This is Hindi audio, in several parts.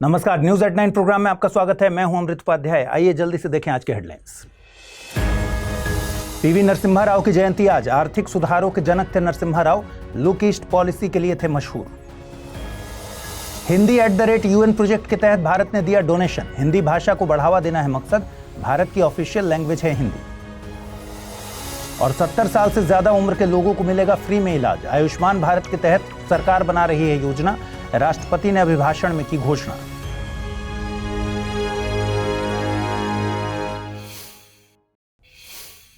नमस्कार, न्यूज एट 9 प्रोग्राम में आपका स्वागत है। मैं हूं अमृत उपाध्याय। आइए जल्दी से देखें आज के हेडलाइंस। पीवी नरसिम्हा राव की जयंती आज। आर्थिक सुधारों के जनक थे Narasimha Rao, look east policy के लिए थे मशहूर। हिंदी @UN प्रोजेक्ट के तहत भारत ने दिया डोनेशन। हिंदी भाषा को बढ़ावा देना है मकसद। भारत की ऑफिशियल लैंग्वेज है हिंदी। और 70 साल से ज्यादा उम्र के लोगों को मिलेगा फ्री में इलाज। आयुष्मान भारत के तहत सरकार बना रही है योजना। राष्ट्रपति ने अभिभाषण में की घोषणा।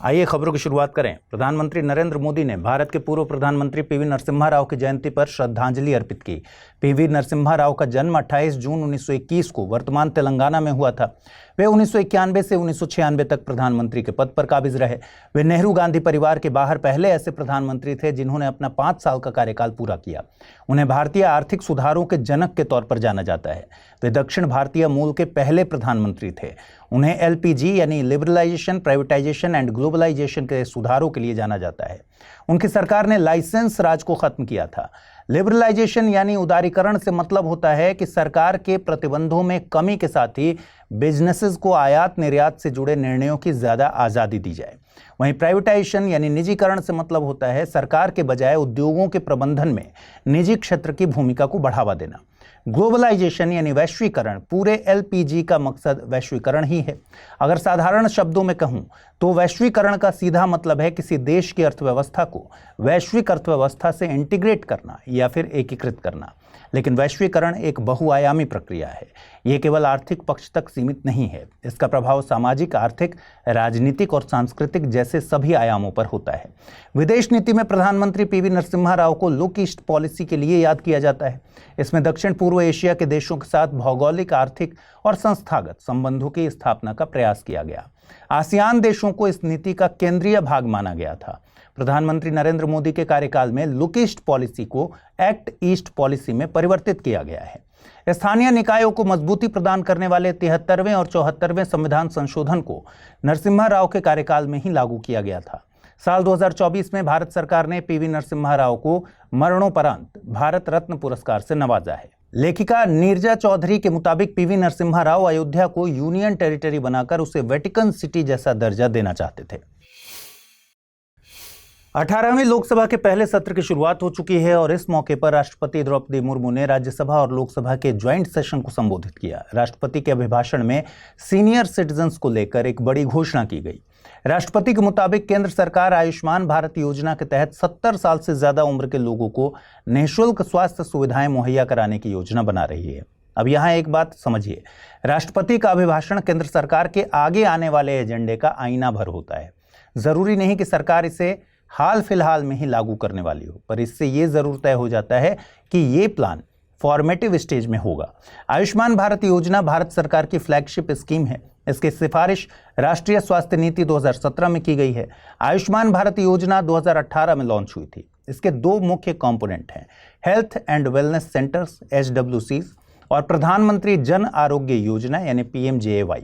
आइए खबरों की शुरुआत करें। प्रधानमंत्री नरेंद्र मोदी ने भारत के पूर्व प्रधानमंत्री पीवी नरसिम्हा राव की जयंती पर श्रद्धांजलि अर्पित की। पीवी नरसिम्हा राव का जन्म 28 जून 1921 को वर्तमान तेलंगाना में हुआ था। वे 1991 से 1996 तक प्रधानमंत्री के पद पर काबिज रहे। वे नेहरू गांधी परिवार के बाहर पहले ऐसे प्रधानमंत्री थे जिन्होंने अपना 5 साल का कार्यकाल पूरा किया। उन्हें भारतीय आर्थिक सुधारों के जनक के तौर पर जाना जाता है। वे दक्षिण भारतीय मूल के पहले प्रधानमंत्री थे। उन्हें LPG यानी लिबरलाइजेशन, प्राइवेटाइजेशन एंड ग्लोबलाइजेशन के सुधारों के लिए जाना जाता है। उनकी सरकार ने लाइसेंस राज को खत्म किया था। लिबरलाइजेशन यानी उदारीकरण से मतलब होता है कि सरकार के प्रतिबंधों में कमी के साथ ही बिजनेसेस को आयात निर्यात से जुड़े निर्णयों की ज्यादा आजादी दी जाए। वहीं प्राइवेटाइजेशन यानी निजीकरण से मतलब होता है सरकार के बजाय उद्योगों के प्रबंधन में निजी क्षेत्र की भूमिका को बढ़ावा देना। ग्लोबलाइजेशन यानी वैश्वीकरण, पूरे LPG का मकसद वैश्वीकरण ही है। अगर साधारण शब्दों में कहूं तो वैश्वीकरण का सीधा मतलब है किसी देश की अर्थव्यवस्था को वैश्विक अर्थव्यवस्था से इंटीग्रेट करना या फिर एकीकृत करना। लेकिन वैश्वीकरण एक बहुआयामी प्रक्रिया है। ये केवल आर्थिक पक्ष तक सीमित नहीं है। इसका प्रभाव सामाजिक, आर्थिक, राजनीतिक और सांस्कृतिक जैसे सभी आयामों पर होता है। विदेश नीति में प्रधानमंत्री पीवी नरसिम्हा राव को लुक ईस्ट पॉलिसी के लिए याद किया जाता है। इसमें दक्षिण पूर्व एशिया के देशों के साथ भौगोलिक, आर्थिक और संस्थागत संबंधों की स्थापना का प्रयास किया गया। आसियान देशों को इस नीति का केंद्रीय भाग माना गया था। प्रधानमंत्री नरेंद्र मोदी के कार्यकाल में लुक ईस्ट पॉलिसी को एक्ट ईस्ट पॉलिसी में परिवर्तित किया गया है। स्थानीय निकायों को मजबूती प्रदान करने वाले 73वें और 74वें संविधान संशोधन को नरसिम्हा राव के कार्यकाल में ही लागू किया गया था। साल 2024 में भारत सरकार ने पीवी नरसिम्हा राव को मरणोपरांत भारत रत्न पुरस्कार से नवाजा है। लेखिका नीरजा चौधरी के मुताबिक पीवी नरसिम्हा राव अयोध्या को यूनियन टेरिटरी बनाकर उसे वेटिकन सिटी जैसा दर्जा देना चाहते थे। 18वीं लोकसभा के पहले सत्र की शुरुआत हो चुकी है और इस मौके पर राष्ट्रपति द्रौपदी मुर्मू ने राज्यसभा और लोकसभा के ज्वाइंट सेशन को संबोधित किया। राष्ट्रपति के अभिभाषण में सीनियर सिटीजन्स को लेकर एक बड़ी घोषणा की गई। राष्ट्रपति के मुताबिक केंद्र सरकार आयुष्मान भारत योजना के तहत 70 साल से ज्यादा उम्र के लोगों को निःशुल्क स्वास्थ्य सुविधाएं मुहैया कराने की योजना बना रही है। अब यहाँ एक बात समझिए, राष्ट्रपति का अभिभाषण केंद्र सरकार के आगे आने वाले एजेंडे का आईना भर होता है। जरूरी नहीं कि सरकार इसे हाल फिलहाल में ही लागू करने वाली हो, पर इससे ये जरूर तय हो जाता है कि ये प्लान फॉर्मेटिव स्टेज में होगा। आयुष्मान भारत योजना भारत सरकार की फ्लैगशिप स्कीम है। इसकी सिफारिश राष्ट्रीय स्वास्थ्य नीति 2017 में की गई है। आयुष्मान भारत योजना 2018 में लॉन्च हुई थी। इसके 2 मुख्य कंपोनेंट हैं, health and wellness centres HWCs और प्रधानमंत्री जन आरोग्य योजना यानी PMJAY।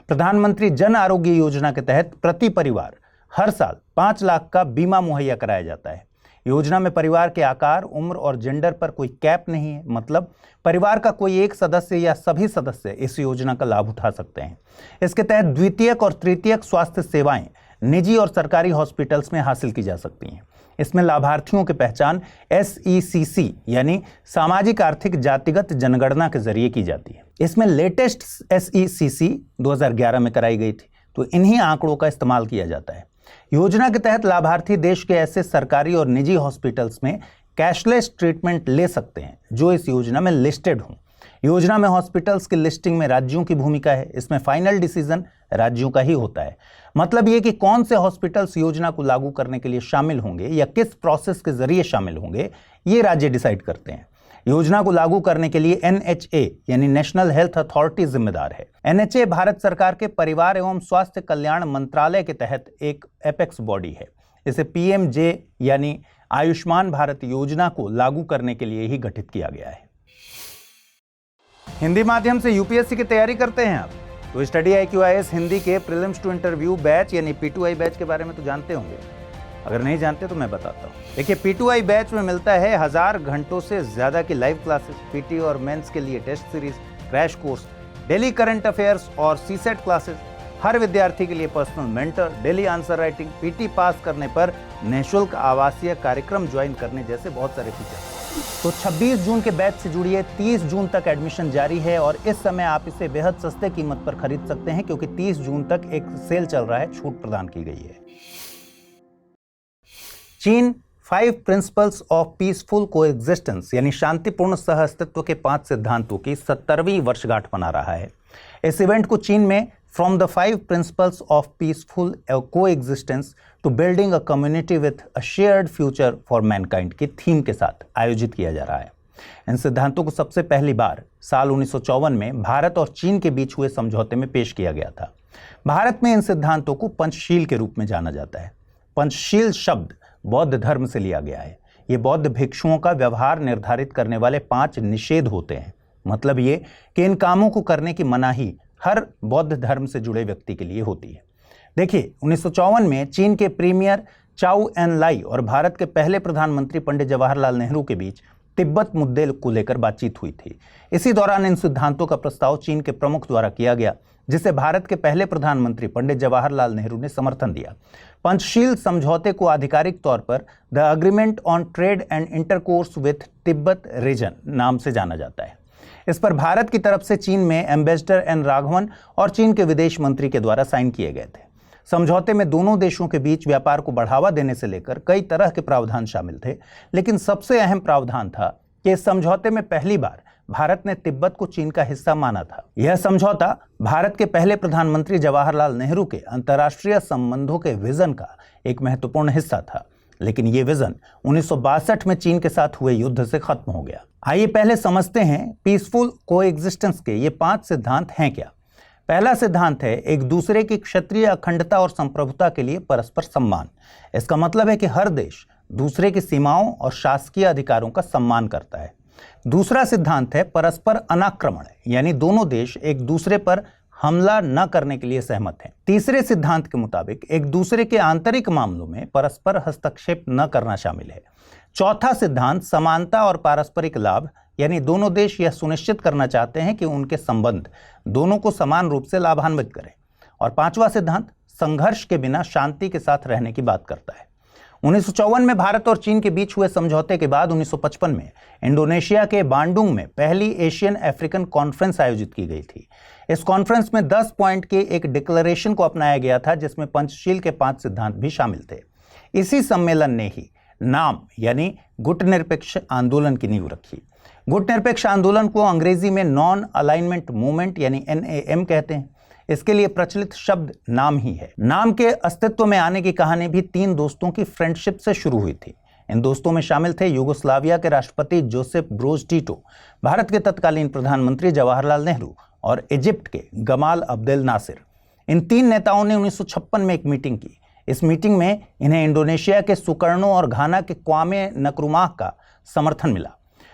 प्रधानमंत्री जन आरोग्य योजना के तहत प्रति परिवार हर साल 5 लाख का बीमा मुहैया कराया जाता है। योजना में परिवार के आकार, उम्र और जेंडर पर कोई कैप नहीं है। मतलब परिवार का कोई एक सदस्य या सभी सदस्य इस योजना का लाभ उठा सकते हैं। इसके तहत द्वितीयक और तृतीयक स्वास्थ्य सेवाएं निजी और सरकारी हॉस्पिटल्स में हासिल की जा सकती हैं। इसमें लाभार्थियों की पहचान SECC यानी सामाजिक आर्थिक जातिगत जनगणना के जरिए की जाती है। इसमें लेटेस्ट SECC 2011 में कराई गई थी, तो इन्हीं आंकड़ों का इस्तेमाल किया जाता है। योजना के तहत लाभार्थी देश के ऐसे सरकारी और निजी हॉस्पिटल्स में कैशलेस ट्रीटमेंट ले सकते हैं जो इस योजना में लिस्टेड हों। योजना में हॉस्पिटल्स की लिस्टिंग में राज्यों की भूमिका है। इसमें फाइनल डिसीजन राज्यों का ही होता है। मतलब ये कि कौन से हॉस्पिटल्स योजना को लागू करने के लिए शामिल होंगे या किस प्रोसेस के जरिए शामिल होंगे, ये राज्य डिसाइड करते हैं। योजना को लागू करने के लिए NHA यानी नेशनल हेल्थ अथॉरिटी जिम्मेदार है। NHA भारत सरकार के परिवार एवं स्वास्थ्य कल्याण मंत्रालय के तहत एक एपेक्स बॉडी है। इसे PMJ यानी आयुष्मान भारत योजना को लागू करने के लिए ही गठित किया गया है। हिंदी माध्यम से UPSC की तैयारी करते हैं आप, तो स्टडी IQIS हिंदी के प्रीलिम्स टू इंटरव्यू बैच यानी P2I बैच के बारे में तो जानते होंगे। अगर नहीं जानते तो मैं बताता हूँ। देखिए, P2I बैच में मिलता है 1000 घंटों से ज्यादा की लाइव क्लासेस, PT और मेंस के लिए test series, crash course, daily current affairs और CSET क्लासेस, हर विद्यार्थी के लिए personal mentor, daily answer writing, PT pass करने पर निःशुल्क आवासीय कार्यक्रम ज्वाइन करने जैसे बहुत सारे फीचर। तो 26 जून के बैच से जुड़िए। 30 जून तक एडमिशन जारी है और इस समय आप इसे बेहद सस्ते कीमत पर खरीद सकते हैं, क्योंकि 30 जून तक एक सेल चल रहा है, छूट प्रदान की गई है। चीन 5 प्रिंसिपल्स ऑफ पीसफुल कोएग्जिस्टेंस यानी शांतिपूर्ण सहअस्तित्व के 5 सिद्धांतों की 70वीं वर्षगांठ मना रहा है। इस इवेंट को चीन में from the 5 principles of peaceful coexistence to building a community with a shared future for mankind की थीम के साथ आयोजित किया जा रहा है। इन सिद्धांतों को सबसे पहली बार साल 1954 में भारत और चीन के बीच हुए समझौते में पेश किया गया था। भारत में इन सिद्धांतों को पंचशील के रूप में जाना जाता है। पंचशील शब्द बौद्ध धर्म से लिया गया है। ये बौद्ध भिक्षुओं का व्यवहार निर्धारित करने वाले 5 निषेध होते हैं। मतलब ये कि इन कामों को करने की मनाही हर बौद्ध धर्म से जुड़े व्यक्ति के लिए होती है। देखिए, 1954 में चीन के प्रीमियर चाउ एन लाई और भारत के पहले प्रधानमंत्री पंडित जवाहरलाल नेहरू के बीच तिब्बत मुद्दे को लेकर बातचीत हुई थी। इसी दौरान इन सिद्धांतों का प्रस्ताव चीन के प्रमुख द्वारा किया गया, जिसे भारत के पहले प्रधानमंत्री पंडित जवाहरलाल नेहरू ने समर्थन दिया। पंचशील समझौते को आधिकारिक तौर पर the agreement on trade and intercourse with तिब्बत रीजन नाम से जाना जाता है। इस पर भारत की तरफ से चीन में एम्बेसडर एन राघवन और चीन के विदेश मंत्री के द्वारा साइन किए गए थे। समझौते में दोनों देशों के बीच व्यापार को बढ़ावा देने से लेकर कई तरह के प्रावधान शामिल थे, लेकिन सबसे अहम प्रावधान था कि इस समझौते में पहली बार भारत ने तिब्बत को चीन का हिस्सा माना था। यह समझौता भारत के पहले प्रधानमंत्री जवाहरलाल नेहरू के अंतर्राष्ट्रीय संबंधों के विजन का एक महत्वपूर्ण हिस्सा था, लेकिन ये विजन 1962 में चीन के साथ हुए युद्ध से खत्म हो गया। आइए पहले समझते हैं पीसफुल कोएग्जिस्टेंस के ये 5 सिद्धांत हैं क्या। पहला सिद्धांत है एक दूसरे की क्षेत्रीय अखंडता और संप्रभुता के लिए परस्पर सम्मान। इसका मतलब है कि हर देश दूसरे की सीमाओं और शासकीय अधिकारों का सम्मान करता है। दूसरा सिद्धांत है परस्पर अनाक्रमण, यानी दोनों देश एक दूसरे पर हमला न करने के लिए सहमत हैं। तीसरे सिद्धांत के मुताबिक एक दूसरे के आंतरिक मामलों में परस्पर हस्तक्षेप न करना शामिल है। चौथा सिद्धांत समानता और पारस्परिक लाभ, यानी दोनों देश यह सुनिश्चित करना चाहते हैं कि उनके संबंध दोनों को समान रूप से लाभान्वित करें। और पांचवा सिद्धांत संघर्ष के बिना शांति के साथ रहने की बात करता है। 1954 में भारत और चीन के बीच हुए समझौते के बाद 1955 में इंडोनेशिया के बांडुंग में पहली एशियन अफ्रीकन कॉन्फ्रेंस आयोजित की गई थी। इस कॉन्फ्रेंस में 10 पॉइंट के एक डिक्लेरेशन को अपनाया गया था, जिसमें पंचशील के 5 सिद्धांत भी शामिल थे। इसी सम्मेलन ने ही नाम यानी गुटनिरपेक्ष आंदोलन की नींव रखी। गुटनिरपेक्ष आंदोलन को अंग्रेजी में नॉन अलाइनमेंट मूवमेंट यानी NAM कहते हैं। इसके लिए प्रचलित शब्द नाम ही है। नाम के अस्तित्व में आने की कहानी भी 3 दोस्तों की फ्रेंडशिप से शुरू हुई थी। इन दोस्तों में शामिल थे युगोस्लाविया के राष्ट्रपति जोसेफ ब्रोज टीटो, भारत के तत्कालीन प्रधानमंत्री जवाहरलाल नेहरू और इजिप्ट के गमाल अब्देल नासिर। इन 3 नेताओं ने 1956 में एक मीटिंग की। इस मीटिंग में इन्हें इंडोनेशिया के सुकर्णो और घाना के क्वामे नक्रुमाह का समर्थन मिला।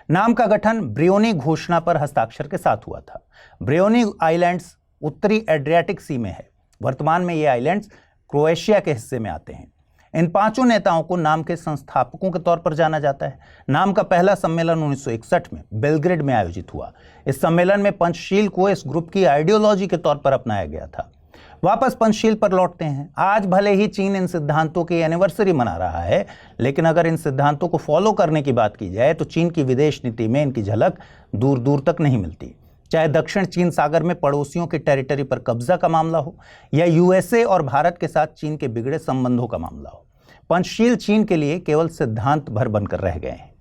नाम का गठन ब्रियोनी घोषणा पर हस्ताक्षर के साथ हुआ था। ब्रियोनी आइलैंड्स उत्तरी एड्रियाटिक सी में है। वर्तमान में ये आइलैंड्स क्रोएशिया के हिस्से में आते हैं। इन 5 नेताओं को नाम के संस्थापकों के तौर पर जाना जाता है। नाम का पहला सम्मेलन 1961 में बेलग्रेड में आयोजित हुआ। इस सम्मेलन में पंचशील को इस ग्रुप की आइडियोलॉजी के तौर पर अपनाया गया था। वापस पंचशील पर लौटते हैं। आज भले ही चीन इन सिद्धांतों की एनिवर्सरी मना रहा है, लेकिन अगर इन सिद्धांतों को फॉलो करने की बात की जाए तो चीन की विदेश नीति में इनकी झलक दूर दूर तक नहीं मिलती। चाहे दक्षिण चीन सागर में पड़ोसियों की टेरिटरी पर कब्जा का मामला हो या USA और भारत के साथ चीन के बिगड़े संबंधों का मामला हो, पंचशील चीन के लिए केवल सिद्धांत भर बनकर रह गए हैं।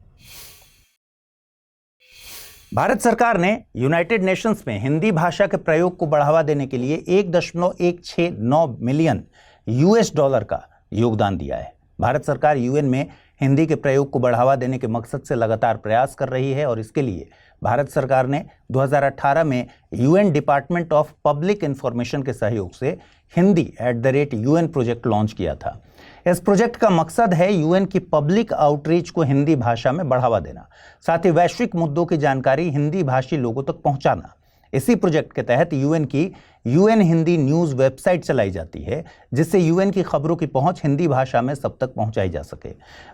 भारत सरकार ने यूनाइटेड नेशंस में हिंदी भाषा के प्रयोग को बढ़ावा देने के लिए 1.169 मिलियन $US का योगदान दिया है। भारत सरकार यूएन में हिंदी के प्रयोग को बढ़ावा देने के मकसद से लगातार प्रयास कर रही है और इसके लिए भारत सरकार ने 2018 में UN department of public information के सहयोग से हिंदी @UN प्रोजेक्ट लॉन्च किया था। इस प्रोजेक्ट का मकसद है यूएन की पब्लिक आउटरीच को हिंदी भाषा में बढ़ावा देना, साथ ही वैश्विक मुद्दों की जानकारी हिंदी भाषी लोगों तक पहुंचाना। इसी प्रोजेक्ट के तहत यूएन की यूएन हिंदी न्यूज़ वेबसाइट चलाई जाती है, जिससे यूएन की खबरों की पहुंच हिंदी भाषा में सब तक पहुंचाई जा सके।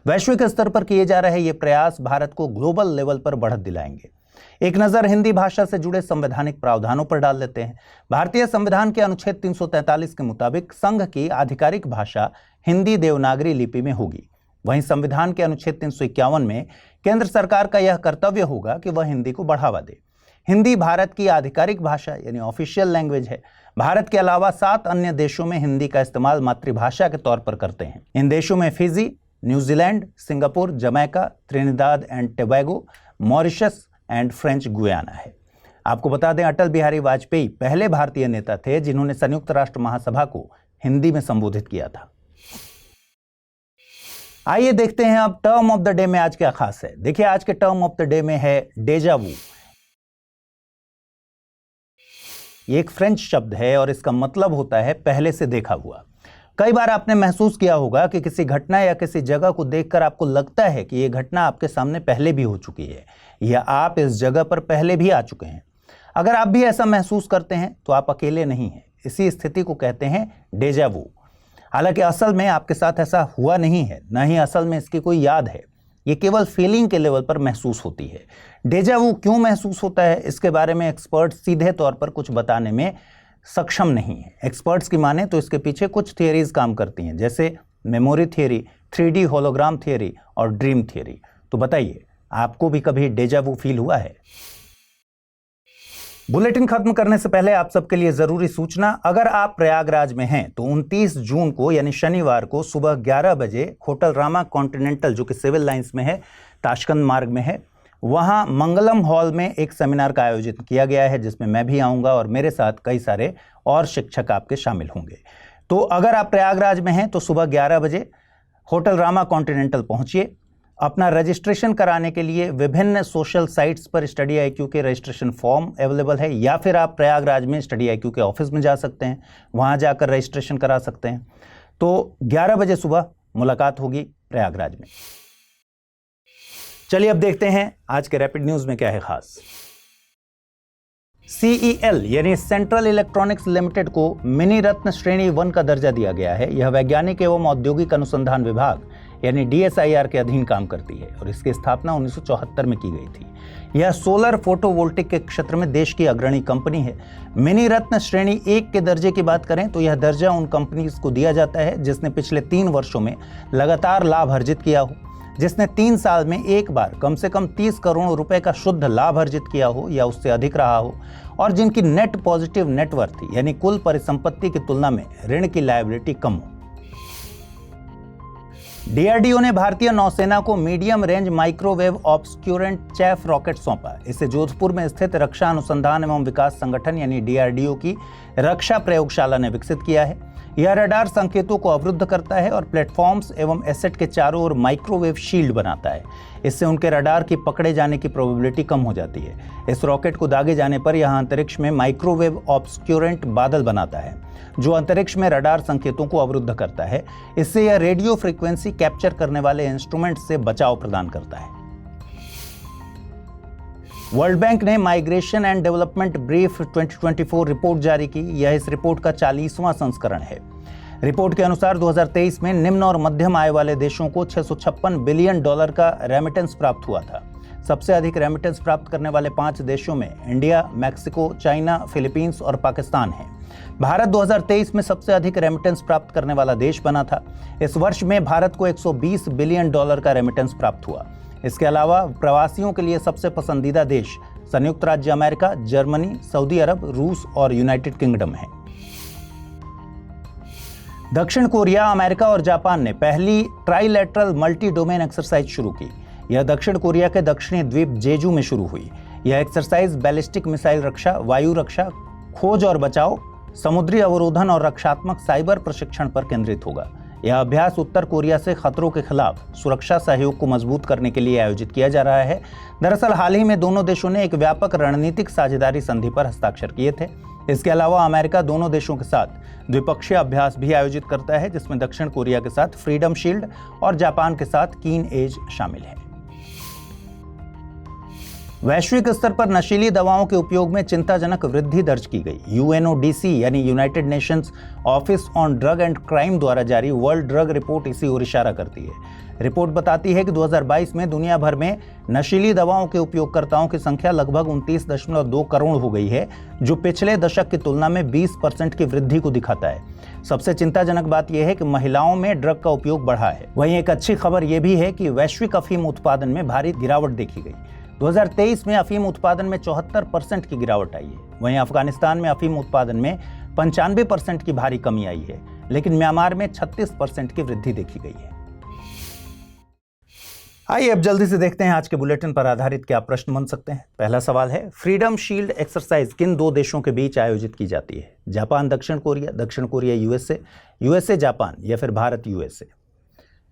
वैश्विक स्तर पर किए जा रहे ये प्रयास भारत को ग्लोबल लेवल पर बढ़त दिलाएंगे। एक नज़र हिंदी भाषा से जुड़े संवैधानिक प्रावधानों पर डाल लेते हैं। भारतीय संविधान के अनुच्छेद 343 के मुताबिक संघ की आधिकारिक भाषा हिंदी देवनागरी लिपि में होगी। वहीं संविधान के अनुच्छेद 351 में केंद्र सरकार का यह कर्तव्य होगा कि वह हिंदी को बढ़ावा दे। हिंदी भारत की आधिकारिक भाषा यानी ऑफिशियल लैंग्वेज है। भारत के अलावा 7 अन्य देशों में हिंदी का इस्तेमाल मातृभाषा के तौर पर करते हैं। इन देशों में Fiji, New Zealand, Singapore, Jamaica, Trinidad and Tobago, Mauritius and French Guiana है। आपको बता दें, अटल बिहारी वाजपेयी पहले भारतीय नेता थे जिन्होंने संयुक्त राष्ट्र महासभा को हिंदी में संबोधित किया था। आइए देखते हैं अब टर्म ऑफ द डे में आज क्या खास है। देखिए, आज के टर्म ऑफ द डे में है डेजा वू। ये एक फ्रेंच शब्द है और इसका मतलब होता है पहले से देखा हुआ। कई बार आपने महसूस किया होगा कि किसी घटना या किसी जगह को देखकर आपको लगता है कि यह घटना आपके सामने पहले भी हो चुकी है या आप इस जगह पर पहले भी आ चुके हैं। अगर आप भी ऐसा महसूस करते हैं तो आप अकेले नहीं हैं। इसी स्थिति को कहते हैं डेजा वू। हालांकि असल में आपके साथ ऐसा हुआ नहीं है, न ही असल में इसकी कोई याद है। ये केवल फीलिंग के लेवल पर महसूस होती है। डेजा वू क्यों महसूस होता है, इसके बारे में एक्सपर्ट सीधे तौर पर कुछ बताने में सक्षम नहीं है। एक्सपर्ट्स की माने तो इसके पीछे कुछ थियरीज काम करती हैं, जैसे memory theory, 3D hologram theory और ड्रीम थियरी। तो बताइए, आपको भी कभी डेजा वू फील हुआ है? बुलेटिन खत्म करने से पहले आप सबके लिए जरूरी सूचना, अगर आप प्रयागराज में हैं तो 29 जून को यानी शनिवार को सुबह 11 बजे होटल रामा कॉन्टिनेंटल, जो कि सिविल लाइंस में है, ताशकंद मार्ग में है, वहां मंगलम हॉल में एक सेमिनार का आयोजन किया गया है, जिसमें मैं भी आऊँगा और मेरे साथ कई सारे और शिक्षक आपके शामिल होंगे। तो अगर आप प्रयागराज में हैं तो सुबह 11 बजे होटल रामा कॉन्टिनेंटल पहुँचिए। अपना रजिस्ट्रेशन कराने के लिए विभिन्न सोशल साइट्स पर स्टडी IQ के रजिस्ट्रेशन फॉर्म अवेलेबल है, या फिर आप प्रयागराज में स्टडी IQ के ऑफिस में जा सकते हैं, वहां जाकर रजिस्ट्रेशन करा सकते हैं। तो 11 बजे सुबह मुलाकात होगी प्रयागराज में। चलिए अब देखते हैं आज के रैपिड न्यूज में क्या है खास। CEL यानी सेंट्रल इलेक्ट्रॉनिक्स लिमिटेड को मिनी रत्न श्रेणी 1 का दर्जा दिया गया है। यह वैज्ञानिक एवं औद्योगिक अनुसंधान विभाग यानी DSIR के अधीन काम करती है और इसकी स्थापना 1974 में की गई थी। यह सोलर फोटोवोल्टिक के क्षेत्र में देश की अग्रणी कंपनी है। मिनी रत्न श्रेणी 1 के दर्जे की बात करें तो यह दर्जा उन कंपनीज को दिया जाता है जिसने पिछले 3 वर्षों में लगातार लाभ अर्जित किया हो, जिसने 3 साल में एक बार कम से कम 30 करोड़ रुपए का शुद्ध लाभ अर्जित किया हो या उससे अधिक रहा हो, और जिनकी नेट पॉजिटिव नेटवर्थ यानी कुल परिसंपत्ति की तुलना में ऋण की लायबिलिटी कम हो। DRDO ने भारतीय नौसेना को medium range microwave obscurant chaff rocket सौंपा। इसे जोधपुर में स्थित रक्षा अनुसंधान एवं विकास संगठन यानी DRDO की रक्षा प्रयोगशाला ने विकसित किया है। यह रडार संकेतों को अवरुद्ध करता है और प्लेटफॉर्म्स एवं एसेट के चारों ओर माइक्रोवेव शील्ड बनाता है। इससे उनके रडार की पकड़े जाने की प्रोबेबिलिटी कम हो जाती है। इस रॉकेट को दागे जाने पर यह अंतरिक्ष में माइक्रोवेव ऑब्सक्यूरेंट बादल बनाता है, जो अंतरिक्ष में रडार संकेतों को अवरुद्ध करता है। इससे यह रेडियो फ्रीक्वेंसी कैप्चर करने वाले इंस्ट्रूमेंट से बचाव प्रदान करता है। वर्ल्ड बैंक ने migration and development brief 2024 report जारी की। यह इस रिपोर्ट का 40वां संस्करण है। रिपोर्ट के अनुसार 2023 में निम्न और मध्यम आय वाले देशों को $656 बिलियन का रेमिटेंस प्राप्त हुआ था। सबसे अधिक रेमिटेंस प्राप्त करने वाले 5 देशों में इंडिया, मैक्सिको, चाइना, फिलीपींस और पाकिस्तान हैं। भारत 2023 में सबसे अधिक रेमिटेंस प्राप्त करने वाला देश बना था। इस वर्ष में भारत को $120 बिलियन का रेमिटेंस प्राप्त हुआ। इसके अलावा प्रवासियों के लिए सबसे पसंदीदा देश संयुक्त राज्य अमेरिका, जर्मनी, सऊदी अरब, रूस और यूनाइटेड किंगडम है। दक्षिण कोरिया, अमेरिका और जापान ने पहली ट्राइलैटरल मल्टी डोमेन एक्सरसाइज शुरू की। यह दक्षिण कोरिया के दक्षिणी द्वीप जेजू में शुरू हुई। यह एक्सरसाइज बैलिस्टिक मिसाइल रक्षा, वायु रक्षा, खोज और बचाव, समुद्री अवरोधन और रक्षात्मक साइबर प्रशिक्षण पर केंद्रित होगा। यह अभ्यास उत्तर कोरिया से खतरों के खिलाफ सुरक्षा सहयोग को मजबूत करने के लिए आयोजित किया जा रहा है। दरअसल हाल ही में दोनों देशों ने एक व्यापक रणनीतिक साझेदारी संधि पर हस्ताक्षर किए थे। इसके अलावा अमेरिका दोनों देशों के साथ द्विपक्षीय अभ्यास भी आयोजित करता है, जिसमें दक्षिण कोरिया के साथ फ्रीडम शील्ड और जापान के साथ कीन एज शामिल है। वैश्विक स्तर पर नशीली दवाओं के उपयोग में चिंताजनक वृद्धि दर्ज की गई। यूएनओडीसी यानी United Nations office on drug and crime द्वारा जारी वर्ल्ड ड्रग रिपोर्ट इसी ओर इशारा करती है। रिपोर्ट बताती है कि 2022 में दुनिया भर में नशीली दवाओं के उपयोगकर्ताओं की संख्या लगभग 29.2 करोड़ हो गई है, जो पिछले दशक की तुलना में 20% की वृद्धि को दिखाता है। सबसे चिंताजनक बात यह है कि महिलाओं में ड्रग का उपयोग बढ़ा है। वहीं एक अच्छी खबर यह भी है कि वैश्विक अफीम उत्पादन में भारी गिरावट देखी गई। 2023 में अफीम उत्पादन में 74% की गिरावट आई है। वहीं अफगानिस्तान में अफीम उत्पादन में 95% की भारी कमी आई है, लेकिन म्यांमार में 36% की वृद्धि देखी गई है। आइए अब जल्दी से देखते हैं आज के बुलेटिन पर आधारित क्या प्रश्न बन सकते हैं। पहला सवाल है, फ्रीडम शील्ड एक्सरसाइज किन दो देशों के बीच आयोजित की जाती है? जापान दक्षिण कोरिया यूएसए, यूएसए जापान या फिर भारत यूएसए?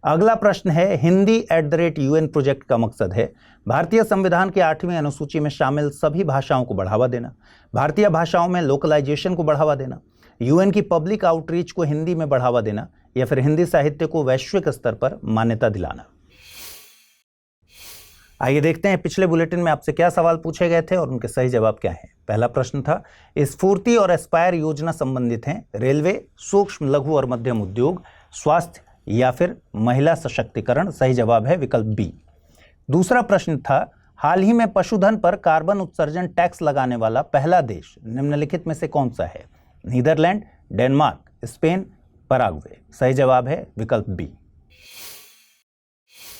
अगला प्रश्न है, हिंदी @UN प्रोजेक्ट का मकसद है भारतीय संविधान के 8वीं अनुसूची में शामिल सभी भाषाओं को बढ़ावा देना, भारतीय भाषाओं में लोकलाइजेशन को बढ़ावा देना, यूएन की पब्लिक आउटरीच को हिंदी में बढ़ावा देना या फिर हिंदी साहित्य को वैश्विक स्तर पर मान्यता दिलाना। आइए देखते हैं पिछले बुलेटिन में आपसे क्या सवाल पूछे गए थे और उनके सही जवाब क्या हैं। पहला प्रश्न था, स्फूर्ति और एस्पायर योजना संबंधित हैं रेलवे, सूक्ष्म लघु और मध्यम उद्योग, स्वास्थ्य या फिर महिला सशक्तिकरण? सही जवाब है विकल्प बी। दूसरा प्रश्न था, हाल ही में पशुधन पर कार्बन उत्सर्जन टैक्स लगाने वाला पहला देश निम्नलिखित में से कौन सा है? Netherland, Denmark, Spain, Paraguay? सही जवाब है विकल्प बी।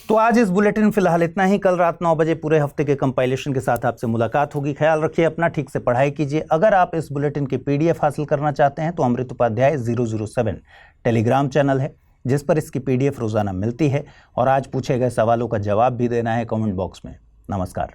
तो आज इस बुलेटिन फिलहाल इतना ही। कल रात 9 बजे पूरे हफ्ते के कंपाइलेशन के साथ आपसे मुलाकात होगी। ख्याल रखिए अपना, ठीक से पढ़ाई कीजिए। अगर आप इस बुलेटिन की PDF हासिल करना चाहते हैं तो अमृत उपाध्याय 007 टेलीग्राम चैनल है, जिस पर इसकी PDF रोजाना मिलती है और आज पूछे गए सवालों का जवाब भी देना है कमेंट बॉक्स में। नमस्कार।